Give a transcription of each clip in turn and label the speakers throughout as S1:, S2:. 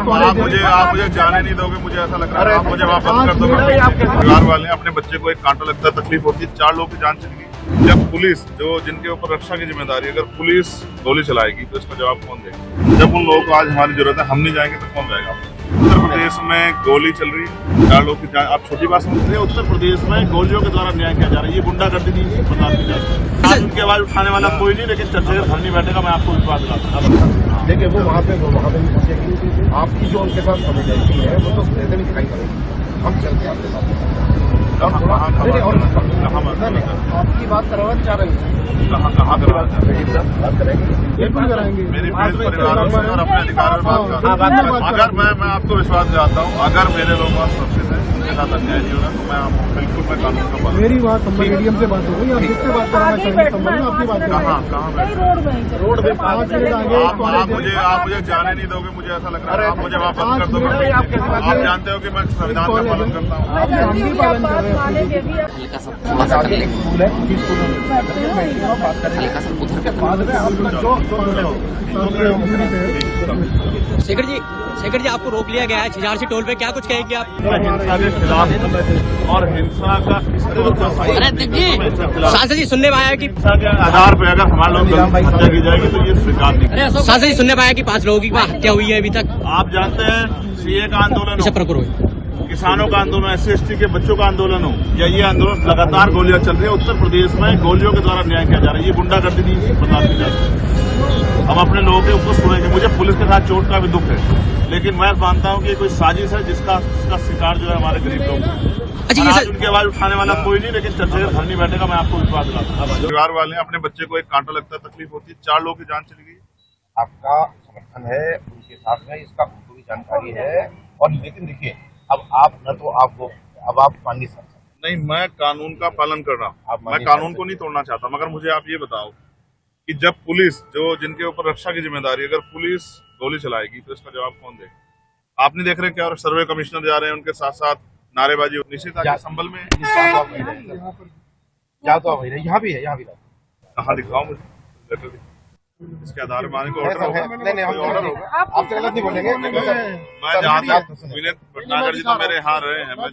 S1: आप मुझे जाने नहीं दोगे, मुझे ऐसा लग रहा है आप मुझे वापस कर दोगे। परिवार वाले अपने बच्चे को एक कांटा लगता है, तकलीफ होती है, 4 लोगों की जान चली गई। जब पुलिस जो जिनके ऊपर रक्षा की जिम्मेदारी, अगर पुलिस गोली चलाएगी तो इसका जवाब कौन देगा? जब उन लोगों को आज हमारी जरूरत है, हम नहीं जाएंगे तो कौन जाएगा? उत्तर प्रदेश में गोली चल रही है, 4 लोगों की जान, आप छोटी बात समझते हैं? उत्तर प्रदेश में गोलियों के द्वारा न्याय किया जा रहा है, ये गुंडागर्दी नहीं बर्दाश्त की जाएगी। आज उनकी आवाज उठाने वाला कोई नहीं, लेकिन चर्चा घर नहीं बैठेगा, मैं आपको विश्वास दिलाता हूं।
S2: देखिए वो वहाँ पे नहीं पहुंचेगी, आपकी जो उनके साथ सॉलिडेरिटी है वो तो ऐसे नहीं दिखाई पड़ेगी। हम चलते हैं आपके साथ, आपकी बात करवाना चाह रहे हैं,
S1: कहाँ
S2: बात करेंगे, बिल्कुल करेंगे।
S1: मेरी परिवार से और अपने अधिकार में बात कर, अगर मैं आपको विश्वास दिलाता हूँ, अगर मेरे लोग सुरक्षित है, उनके साथ अन्याय नहीं होगा, तो मैं बिल्कुल मैं कानून का पालन।
S2: मेरी बात संबल मीडियम से बात हो गई, आप जिससे बात कराना चाहिए संबल में आपकी बात
S1: कहाँ
S2: रोड पे 5 मिनट आगे
S1: आप मुझे जाने नहीं दोगे, मुझे ऐसा लग रहा है आप मुझे वापस कर दोगे। आप जानते हो कि मैं संविधान का पालन करता हूँ।
S2: हम भी पालन कर रहे हैं। स्कूल है,
S3: शेखर जी आपको रोक लिया गया है छिजारसी टोल पे, क्या कुछ कहेंगे आप?
S1: हिंसा के खिलाफ और हिंसा का
S3: सांसद जी सुनने में आया कि
S1: हिंसा के आधार पे अगर हमारे लोग हत्या की जाएगी तो ये स्वीकार नहीं।
S3: सांसद जी सुनने में आया कि 5 लोगों की हत्या हुई है अभी तक।
S1: आप जानते हैं सीए का आंदोलन, किसानों का आंदोलन, SC/ST के बच्चों का आंदोलन हो, या ये आंदोलन लगातार गोलियां चल रही है, उत्तर प्रदेश में गोलियों के द्वारा न्याय किया जा रहा है, ये गुंडागर्दी नहीं बर्दाश्त की जाएगी। हम अपने लोगों के ऊपर सुनेंगे। मुझे पुलिस के साथ चोट का भी दुख है, लेकिन मैं मानता हूं कि कोई साजिश है जिसका शिकार जो है हमारे गरीब लोग। अच्छा, आज उनकी आवाज उठाने वाला कोई नहीं, लेकिन चर्चा घर नहीं बैठेगा, मैं आपको विश्वास दिलाता हूं। परिवार वाले अपने बच्चे को एक कांटा लगता है, तकलीफ होती है, 4 लोगों की जान चली गई।
S2: आपका समर्थन है उनके साथ में, इसका उनको भी जानकारी है। और लेकिन देखिए अब आप न तो आपको अब आप मान नहीं सकते।
S1: नहीं, मैं कानून का पालन कर रहा हूँ, मैं कानून को नहीं तोड़ना चाहता, मगर मुझे आप ये बताओ कि जब पुलिस जो जिनके ऊपर रक्षा की जिम्मेदारी, अगर पुलिस गोली चलाएगी तो इसका जवाब कौन देगा? आप नहीं देख रहे क्या? और सर्वे कमिश्नर जा रहे हैं, उनके साथ साथ नारेबाजी निश्चित है। संभल में
S2: यहाँ भी है, यहाँ भी
S1: कहाँ दिखाओ मुझे, इसके आधार में आने को ऑर्डर होगा।
S2: नहीं ऑर्डर होगा, आपसे गलत नहीं बोलेंगे।
S1: मैं जहाँ तक विनीत भटनागर जी तो मेरे यहाँ रहे हैं, मैं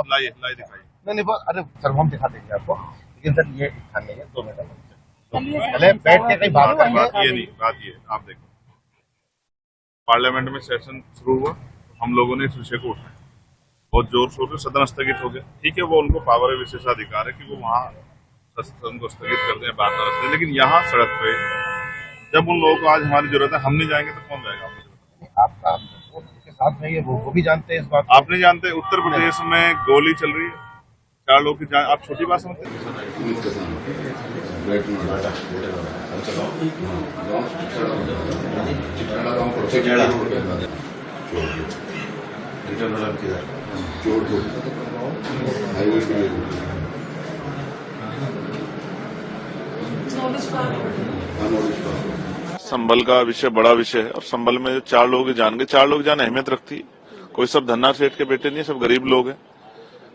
S1: लाई दिखाई।
S2: नहीं अरे सर हम दिखा देंगे आपको, लेकिन सर ये दिखाने है 2 मिनट पहले बैठ के कहीं बात करके।
S1: ये नहीं बात, ये आप देखो पार्लियामेंट में सेशन शुरू हुआ, हम लोगों ने इस विषय को उठाया, बहुत जोर शोर से सदन स्थगित हो गया। ठीक है, वो उनको पावर है, विशेषाधिकार है कि वो वहाँ सदन को स्थगित कर दें, बात न रखते, लेकिन यहाँ सड़क पे जब उन लोगों को आज हमारी जरूरत है, हम नहीं जाएंगे तो कौन जाएगा?
S2: आपका उनके साथ में वो भी जानते हैं इस बात।
S1: आप नहीं जानते? उत्तर प्रदेश में गोली चल रही है, 4 लोगों की जान, आप छोटी बात समझते हैं? संभल का विषय बड़ा विषय है, और संभल में 4 लोगों की जान गई। 4 लोग जान अहमियत रखती है, कोई सब धन्ना सेठ के बेटे नहीं है, सब गरीब लोग हैं,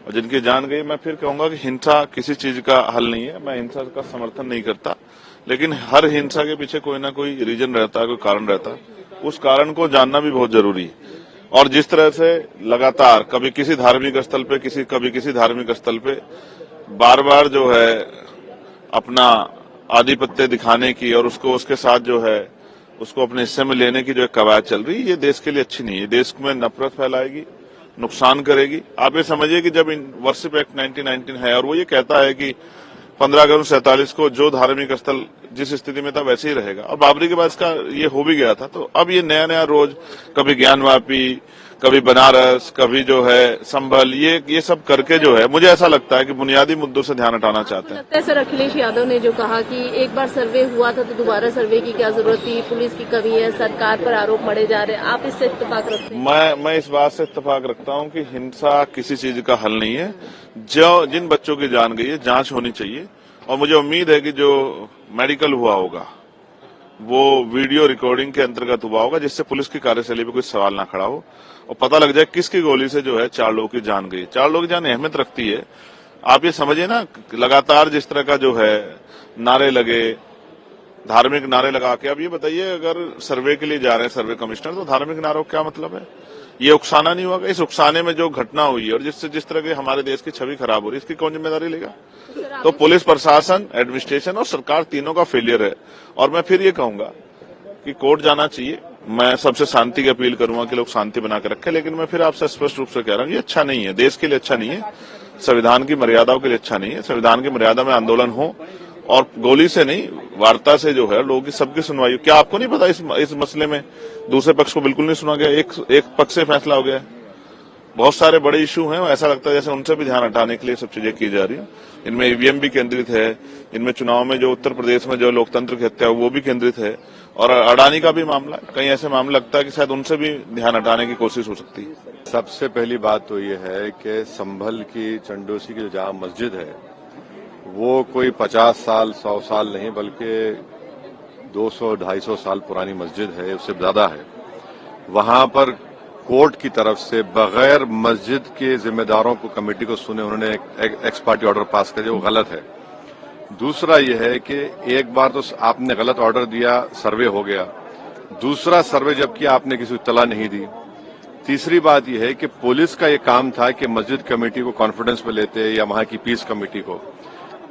S1: और जिनकी जान गई। मैं फिर कहूंगा कि हिंसा किसी चीज का हल नहीं है, मैं हिंसा का समर्थन नहीं करता, लेकिन हर हिंसा के पीछे कोई ना कोई रीजन रहता है, कोई कारण रहता है, उस कारण को जानना भी बहुत जरूरी है। और जिस तरह से लगातार कभी किसी धार्मिक स्थल पे कभी किसी धार्मिक स्थल पे बार बार जो है अपना आधिपत्य दिखाने की और उसको उसके साथ जो है उसको अपने हिस्से में लेने की जो एक कवायद चल रही है, ये देश के लिए अच्छी नहीं है, देश में नफरत फैलाएगी, नुकसान करेगी। आप ये समझिए कि जब वर्शिप एक्ट 1919 है और वो ये कहता है कि 15 अगस्त 1947 को जो धार्मिक स्थल जिस स्थिति में था वैसे ही रहेगा, और बाबरी के बाद इसका ये हो भी गया था, तो अब ये नया रोज कभी ज्ञानवापी, कभी बनारस, कभी जो है संभल, ये सब करके जो है मुझे ऐसा लगता है कि बुनियादी मुद्दों से ध्यान हटाना चाहते हैं।
S4: लगता है सर अखिलेश यादव ने जो कहा कि एक बार सर्वे हुआ था तो दोबारा सर्वे की क्या जरूरत थी, पुलिस की कमी है, सरकार पर आरोप मढ़े जा रहे हैं, आप इससे इत्तेफाक रखते हैं?
S1: मैं इस बात से इत्तेफाक रखता हूं कि हिंसा किसी चीज का हल नहीं है। जिन बच्चों की जान गई है, जांच होनी चाहिए, और मुझे उम्मीद है कि जो मेडिकल हुआ होगा वो वीडियो रिकॉर्डिंग के अंतर्गत हुआ होगा, जिससे पुलिस की कार्यशैली पे कोई सवाल ना खड़ा हो और पता लग जाए किसकी गोली से जो है 4 लोगों की जान गई। 4 लोगों की जान अहमियत रखती है। आप ये समझिए ना, लगातार जिस तरह का जो है नारे लगे, धार्मिक नारे लगा के। अब ये बताइए, अगर सर्वे के लिए जा रहे हैं सर्वे कमिश्नर, तो धार्मिक नारों का क्या मतलब है? ये उकसाना नहीं होगा? इस उकसाने में जो घटना हुई है और जिससे जिस तरह के हमारे देश की छवि खराब हो रही है, इसकी कौन जिम्मेदारी लेगा? तो पुलिस प्रशासन, एडमिनिस्ट्रेशन और सरकार तीनों का फेलियर है। और मैं फिर ये कहूंगा कि कोर्ट जाना चाहिए। मैं सबसे शांति की अपील करूंगा कि लोग शांति बना के रखें, लेकिन मैं फिर आपसे स्पष्ट रूप से कह रहा हूं, ये अच्छा नहीं है, देश के लिए अच्छा नहीं है, संविधान की मर्यादाओं के लिए अच्छा नहीं है। संविधान की मर्यादा में आंदोलन हो और गोली से नहीं, वार्ता से जो है लोगों की सबकी सुनवाई। क्या आपको नहीं पता इस मसले में दूसरे पक्ष को बिल्कुल नहीं सुना गया, एक पक्ष से फैसला हो गया? बहुत सारे बड़े इशू हैं, ऐसा लगता है जैसे उनसे भी ध्यान हटाने के लिए सब चीजें की जा रही है। इनमें ईवीएम भी केंद्रित है, इनमें चुनाव में जो उत्तर प्रदेश में जो लोकतंत्र की हत्या वो भी केंद्रित है, और अडानी का भी मामला, कहीं ऐसे मामला लगता है कि शायद उनसे भी ध्यान हटाने की कोशिश हो सकती है।
S5: सबसे पहली बात तो ये है कि संभल की चंडोसी की जो जामा मस्जिद है वो कोई 50 साल 100 साल नहीं बल्कि 200-250 साल पुरानी मस्जिद है, उससे ज्यादा है। वहां पर कोर्ट की तरफ से बगैर मस्जिद के जिम्मेदारों को, कमेटी को सुने उन्होंने एक एक्स पार्टी ऑर्डर पास कर दिया, वो गलत है। दूसरा यह है कि एक बार तो आपने गलत ऑर्डर दिया, सर्वे हो गया, दूसरा सर्वे जब किया आपने किसी को इत्तला नहीं दी। तीसरी बात यह है कि पुलिस का ये काम था कि मस्जिद कमेटी को कॉन्फिडेंस में लेते या वहां की पीस कमेटी को।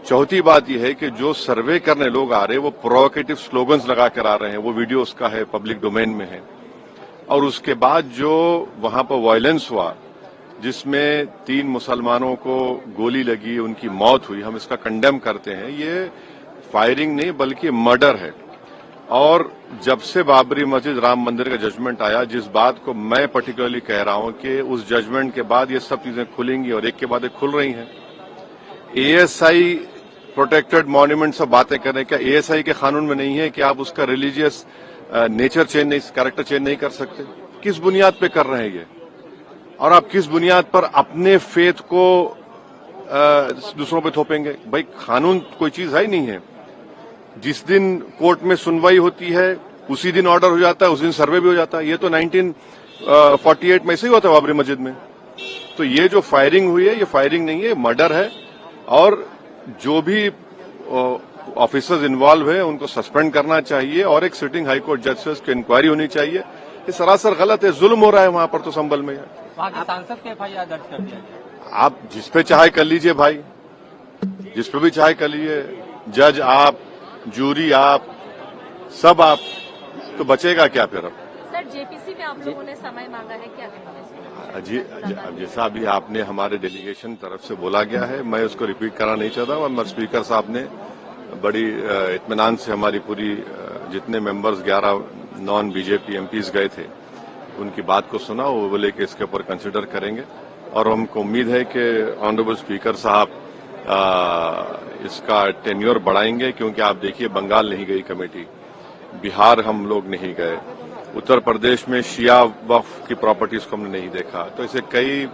S5: चौथी बात यह है कि जो सर्वे करने लोग आ रहे हैं वो प्रोवोकेटिव स्लोगन्स लगा कर आ रहे हैं, वो वीडियो उसका है, पब्लिक डोमेन में है। और उसके बाद जो वहां पर वायलेंस हुआ जिसमें 3 मुसलमानों को गोली लगी, उनकी मौत हुई, हम इसका कंडेम करते हैं। ये फायरिंग नहीं बल्कि मर्डर है। और जब से बाबरी मस्जिद राम मंदिर का जजमेंट आया, जिस बात को मैं पर्टिकुलरली कह रहा हूं कि उस जजमेंट के बाद ये सब चीजें खुलेंगी और एक के बाद एक खुल रही हैं। एएसआई प्रोटेक्टेड मॉन्यूमेंट से बातें करें, क्या एएसआई के कानून में नहीं है कि आप उसका रिलीजियस नेचर चेंज नहीं, कैरेक्टर चेंज नहीं कर सकते? किस बुनियाद पे कर रहे हैं ये? और आप किस बुनियाद पर अपने फेथ को दूसरों पे थोपेंगे? भाई कानून कोई चीज है ही नहीं है। जिस दिन कोर्ट में सुनवाई होती है उसी दिन ऑर्डर हो जाता है, उस दिन सर्वे भी हो जाता है। ये तो 1948 में ऐसे ही हुआ था बाबरी मस्जिद में। तो ये जो फायरिंग हुई है ये फायरिंग नहीं है, मर्डर है। और जो भी ऑफिसर्स इन्वॉल्व है उनको सस्पेंड करना चाहिए और एक सिटिंग हाईकोर्ट जज से उसकी इंक्वायरी होनी चाहिए। ये सरासर गलत है, जुल्म हो रहा है वहां पर तो संभल में।
S3: वहाँ के सांसद के एफआईआर दर्ज कर दिया गया।
S5: आप जिस पे चाहे कर लीजिए भाई, जिस पे भी चाहे कर लीजिए, जज आप, जूरी आप, सब आप, तो बचेगा क्या फिर? अब
S4: सर जेपीसी में आप लोगों ने समय मांगा है, क्या कहना है?
S5: जी, जैसा अभी आपने हमारे डेलीगेशन तरफ से बोला गया है, मैं उसको रिपीट करना नहीं चाहता। और स्पीकर साहब ने बड़ी इत्मीनान से हमारी पूरी जितने मेंबर्स 11 नॉन बीजेपी एमपीज गए थे उनकी बात को सुना। वो बोले कि इसके ऊपर कंसिडर करेंगे और हमको उम्मीद है कि ऑनरेबल स्पीकर साहब इसका टेन्योर बढ़ाएंगे, क्योंकि आप देखिए बंगाल नहीं गई कमेटी, बिहार हम लोग नहीं गए, उत्तर प्रदेश में शिया वक्फ की प्रॉपर्टीज को हमने नहीं देखा। तो ऐसे कई,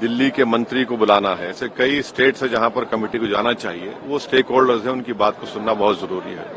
S5: दिल्ली के मंत्री को बुलाना है, ऐसे कई स्टेट्स है जहां पर कमेटी को जाना चाहिए। वो स्टेक होल्डर्स हैं, उनकी बात को सुनना बहुत जरूरी है।